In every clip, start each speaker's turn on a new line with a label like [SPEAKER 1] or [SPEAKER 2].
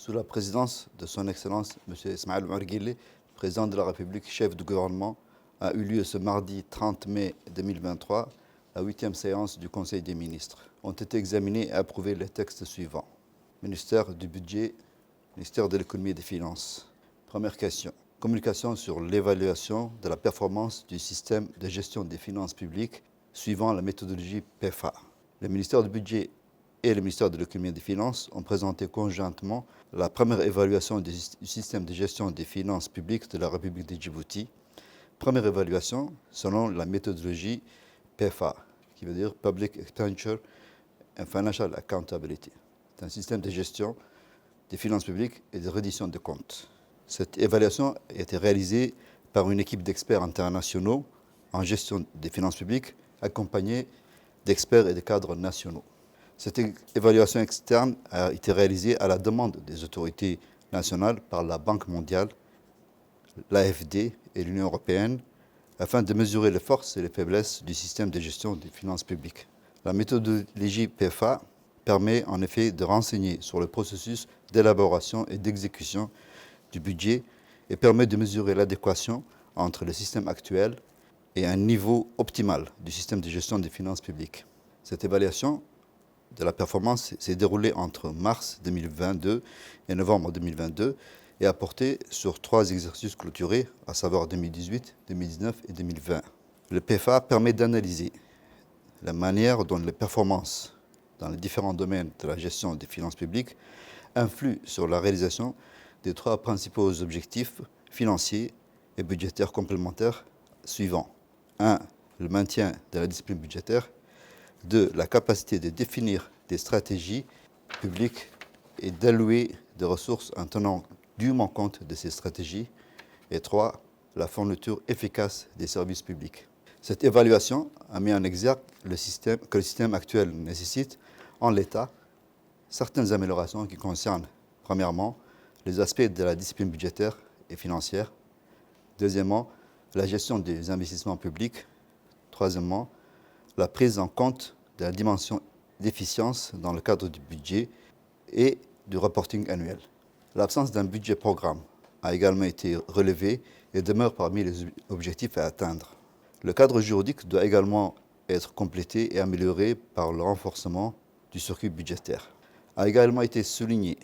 [SPEAKER 1] Sous la présidence de son Excellence M. Ismaël Omar Guelleh, président de la République, chef du gouvernement, a eu lieu ce mardi 30 mai 2023 la 8e séance du Conseil des ministres. Ont été examinés et approuvés les textes suivants. Ministère du Budget, Ministère de l'Économie et des Finances. Première question. Communication sur l'évaluation de la performance du système de gestion des finances publiques suivant la méthodologie PEFA. Le ministère du Budget et le ministère de l'Économie et des Finances ont présenté conjointement la première évaluation du système de gestion des finances publiques de la République de Djibouti. Première évaluation selon la méthodologie PEFA, qui veut dire Public Expenditure and Financial Accountability. C'est un système de gestion des finances publiques et de reddition de comptes. Cette évaluation a été réalisée par une équipe d'experts internationaux en gestion des finances publiques, accompagnée d'experts et de cadres nationaux. Cette évaluation externe a été réalisée à la demande des autorités nationales par la Banque mondiale, l'AFD et l'Union européenne, afin de mesurer les forces et les faiblesses du système de gestion des finances publiques. La méthodologie PEFA permet en effet de renseigner sur le processus d'élaboration et d'exécution du budget et permet de mesurer l'adéquation entre le système actuel et un niveau optimal du système de gestion des finances publiques. Cette évaluation de la performance s'est déroulée entre mars 2022 et novembre 2022 et a porté sur 3 exercices clôturés, à savoir 2018, 2019 et 2020. Le PEFA permet d'analyser la manière dont les performances dans les différents domaines de la gestion des finances publiques influent sur la réalisation des 3 principaux objectifs financiers et budgétaires complémentaires suivants. 1. Le maintien de la discipline budgétaire. 2. La capacité de définir des stratégies publiques et d'allouer des ressources en tenant dûment compte de ces stratégies. Et 3. La fourniture efficace des services publics. Cette évaluation a mis en exergue que le système actuel nécessite, en l'état, certaines améliorations qui concernent, premièrement, les aspects de la discipline budgétaire et financière. Deuxièmement, la gestion des investissements publics. Troisièmement, la prise en compte de la dimension d'efficience dans le cadre du budget et du reporting annuel. L'absence d'un budget programme a également été relevée et demeure parmi les objectifs à atteindre. Le cadre juridique doit également être complété et amélioré par le renforcement du circuit budgétaire. A également été souligné,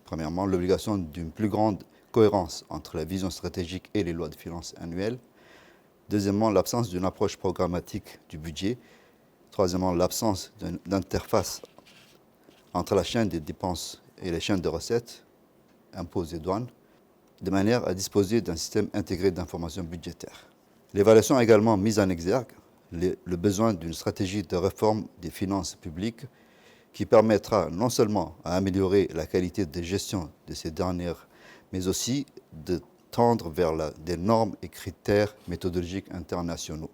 [SPEAKER 1] premièrement, l'obligation d'une plus grande cohérence entre la vision stratégique et les lois de finances annuelles. Deuxièmement, l'absence d'une approche programmatique du budget. Troisièmement, l'absence d'interface entre la chaîne des dépenses et les chaînes de recettes, impôts et douanes, de manière à disposer d'un système intégré d'information budgétaire. L'évaluation a également mis en exergue le besoin d'une stratégie de réforme des finances publiques qui permettra non seulement à améliorer la qualité de gestion de ces dernières, mais aussi de tendre vers des normes et critères méthodologiques internationaux.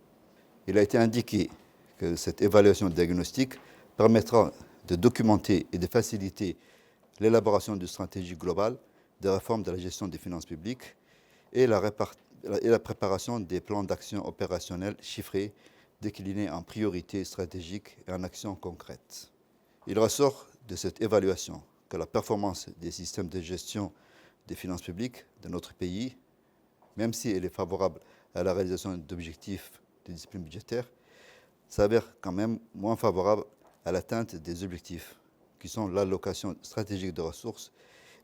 [SPEAKER 1] Il a été indiqué que cette évaluation diagnostique permettra de documenter et de faciliter l'élaboration d'une stratégie globale de réforme de la gestion des finances publiques et la préparation des plans d'action opérationnels chiffrés, déclinés en priorités stratégiques et en actions concrètes. Il ressort de cette évaluation que la performance des systèmes de gestion des finances publiques de notre pays, même si elle est favorable à la réalisation d'objectifs de discipline budgétaire, s'avère quand même moins favorable à l'atteinte des objectifs, qui sont l'allocation stratégique de ressources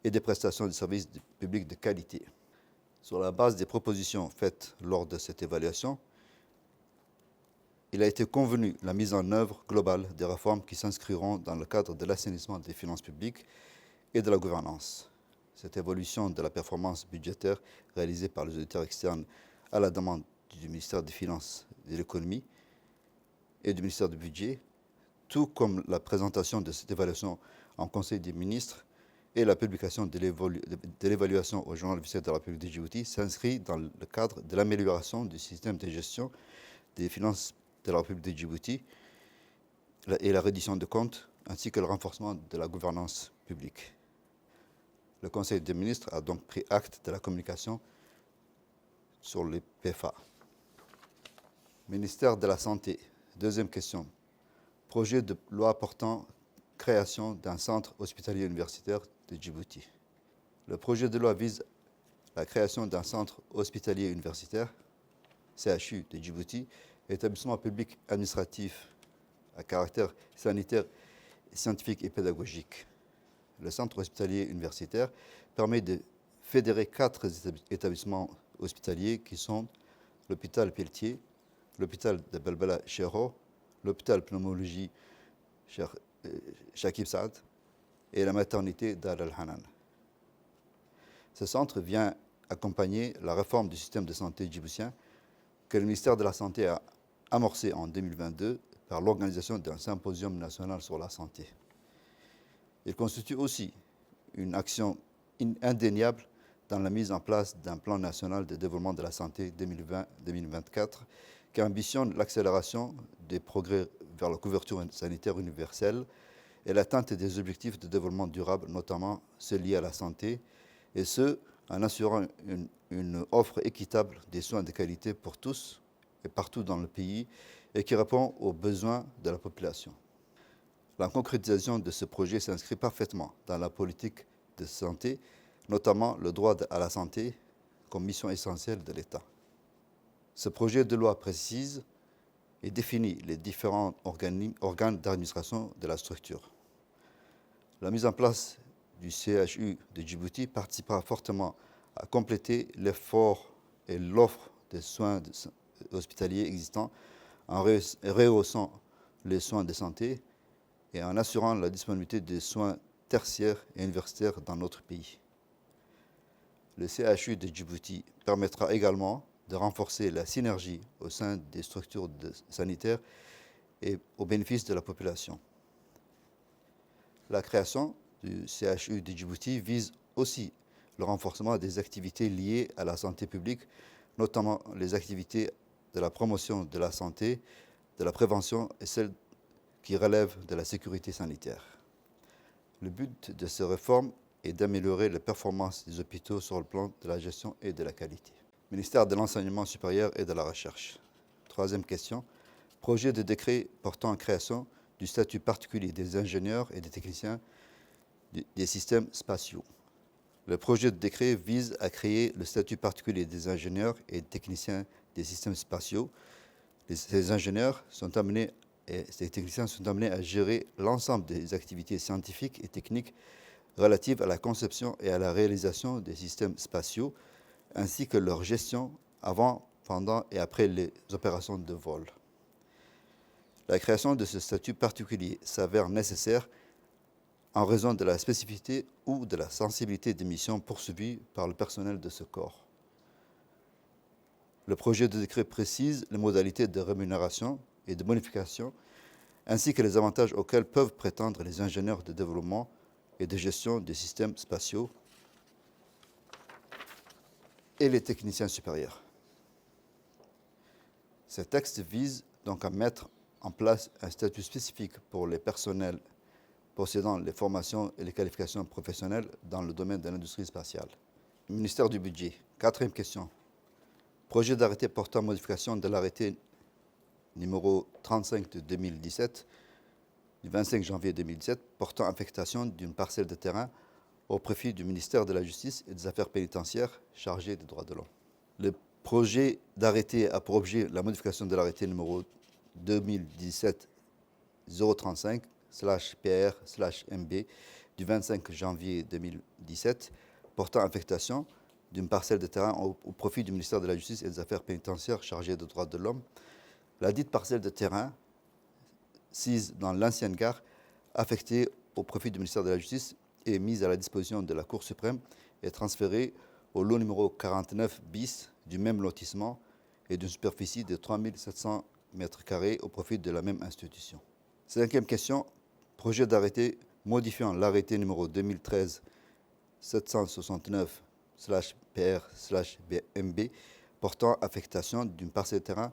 [SPEAKER 1] et des prestations de services publics de qualité. Sur la base des propositions faites lors de cette évaluation, il a été convenu la mise en œuvre globale des réformes qui s'inscriront dans le cadre de l'assainissement des finances publiques et de la gouvernance. Cette évolution de la performance budgétaire réalisée par les auditeurs externes à la demande du ministère des Finances et de l'Économie et du ministère du Budget, tout comme la présentation de cette évaluation en Conseil des ministres et la publication de l'évaluation au journal officiel de la République de Djibouti, s'inscrit dans le cadre de l'amélioration du système de gestion des finances de la République de Djibouti et la reddition de comptes, ainsi que le renforcement de la gouvernance publique. Le Conseil des ministres a donc pris acte de la communication sur les PEFA. Ministère de la Santé. Deuxième question. Projet de loi portant création d'un centre hospitalier universitaire de Djibouti. Le projet de loi vise la création d'un centre hospitalier universitaire, CHU de Djibouti, établissement public administratif à caractère sanitaire, scientifique et pédagogique. Le centre hospitalier universitaire permet de fédérer 4 établissements hospitaliers qui sont l'hôpital Pelletier, l'hôpital de Belbela Chero, l'hôpital pneumologie Shakib Saad et la maternité Dar al-Hanan. Ce centre vient accompagner la réforme du système de santé djiboutien que le ministère de la Santé a amorcé en 2022 par l'organisation d'un symposium national sur la santé. Il constitue aussi une action indéniable dans la mise en place d'un plan national de développement de la santé 2020-2024 qui ambitionne l'accélération des progrès vers la couverture sanitaire universelle et l'atteinte des objectifs de développement durable, notamment ceux liés à la santé, et ce, en assurant une offre équitable des soins de qualité pour tous et partout dans le pays et qui répond aux besoins de la population. La concrétisation de ce projet s'inscrit parfaitement dans la politique de santé, notamment le droit à la santé comme mission essentielle de l'État. Ce projet de loi précise et définit les différents organes d'administration de la structure. La mise en place du CHU de Djibouti participera fortement à compléter l'effort et l'offre de soins hospitaliers existants en rehaussant les soins de santé et en assurant la disponibilité des soins tertiaires et universitaires dans notre pays. Le CHU de Djibouti permettra également de renforcer la synergie au sein des structures sanitaires et au bénéfice de la population. La création du CHU de Djibouti vise aussi le renforcement des activités liées à la santé publique, notamment les activités de la promotion de la santé, de la prévention et celles qui relèvent de la sécurité sanitaire. Le but de ces réformes est d'améliorer les performances des hôpitaux sur le plan de la gestion et de la qualité. Ministère de l'Enseignement supérieur et de la Recherche. Troisième question. Projet de décret portant en création du statut particulier des ingénieurs et des techniciens des systèmes spatiaux. Le projet de décret vise à créer le statut particulier des ingénieurs et des techniciens des systèmes spatiaux. Ces ingénieurs et ces techniciens sont amenés à gérer l'ensemble des activités scientifiques et techniques relatives à la conception et à la réalisation des systèmes spatiaux, ainsi que leur gestion avant, pendant et après les opérations de vol. La création de ce statut particulier s'avère nécessaire en raison de la spécificité ou de la sensibilité des missions poursuivies par le personnel de ce corps. Le projet de décret précise les modalités de rémunération et de bonification, ainsi que les avantages auxquels peuvent prétendre les ingénieurs de développement et de gestion des systèmes spatiaux et les techniciens supérieurs. Ce texte vise donc à mettre en place un statut spécifique pour les personnels possédant les formations et les qualifications professionnelles dans le domaine de l'industrie spatiale. Le ministère du Budget. Quatrième question. Projet d'arrêté portant modification de l'arrêté numéro 35 de 2017, du 25 janvier 2017, portant affectation d'une parcelle de terrain au profit du ministère de la Justice et des Affaires pénitentiaires chargé des droits de l'homme. Le projet d'arrêté a pour objet la modification de l'arrêté numéro 2017-035/PR/MB du 25 janvier 2017 portant affectation d'une parcelle de terrain au profit du ministère de la Justice et des Affaires pénitentiaires chargé des droits de l'homme. La dite parcelle de terrain, sise dans l'ancienne gare, affectée au profit du ministère de la Justice et mise à la disposition de la Cour suprême, est transférée au lot numéro 49 bis du même lotissement et d'une superficie de 3700 m² au profit de la même institution. Cinquième question, projet d'arrêté modifiant l'arrêté numéro 2013-769/PR/MB portant affectation d'une parcelle de terrain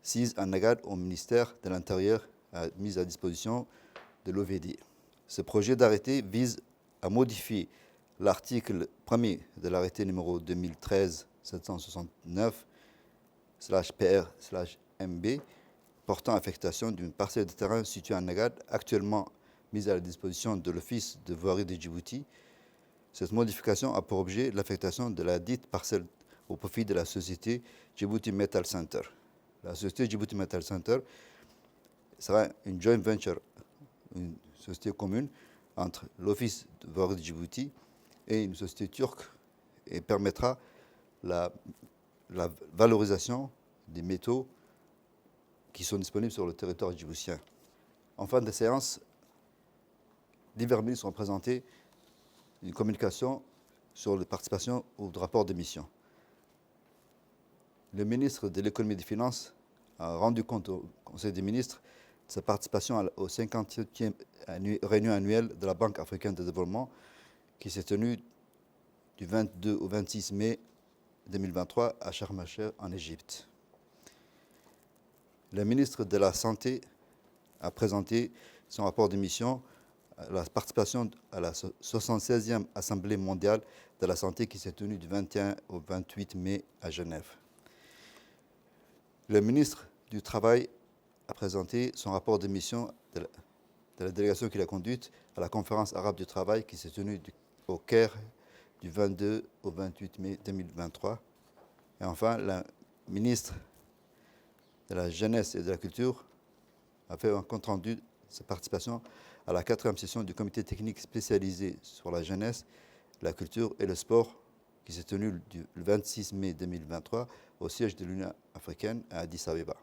[SPEAKER 1] sise en Nagad au ministère de l'Intérieur mise à disposition de l'OVD. Ce projet d'arrêté vise à modifier l'article 1er de l'arrêté numéro 2013-769/PR/MB portant affectation d'une parcelle de terrain située en Nagad, actuellement mise à la disposition de l'Office de voirie de Djibouti, Cette modification a pour objet l'affectation de la dite parcelle au profit de la société Djibouti Metal Center. La société Djibouti Metal Center sera une joint venture, une société commune entre l'Office de Voirie de Djibouti et une société turque et permettra la valorisation des métaux qui sont disponibles sur le territoire djiboutien. En fin de séance, divers ministres ont présenté une communication sur la participation au rapport de mission. Le ministre de l'économie et des finances a rendu compte au Conseil des ministres de sa participation au 57e réunion annuelle de la Banque africaine de développement qui s'est tenue du 22 au 26 mai 2023 à Sharm el-Sheikh en Égypte. Le ministre de la Santé a présenté son rapport de mission à la participation à la 76e Assemblée mondiale de la santé qui s'est tenue du 21 au 28 mai à Genève. Le ministre du Travail a présenté son rapport de mission de la délégation qu'il a conduite à la conférence arabe du travail qui s'est tenue au Caire du 22 au 28 mai 2023. Et enfin, la ministre de la Jeunesse et de la Culture a fait un compte-rendu de sa participation à la 4e session du comité technique spécialisé sur la jeunesse, la culture et le sport qui s'est tenue le 26 mai 2023 au siège de l'Union africaine à Addis Abeba.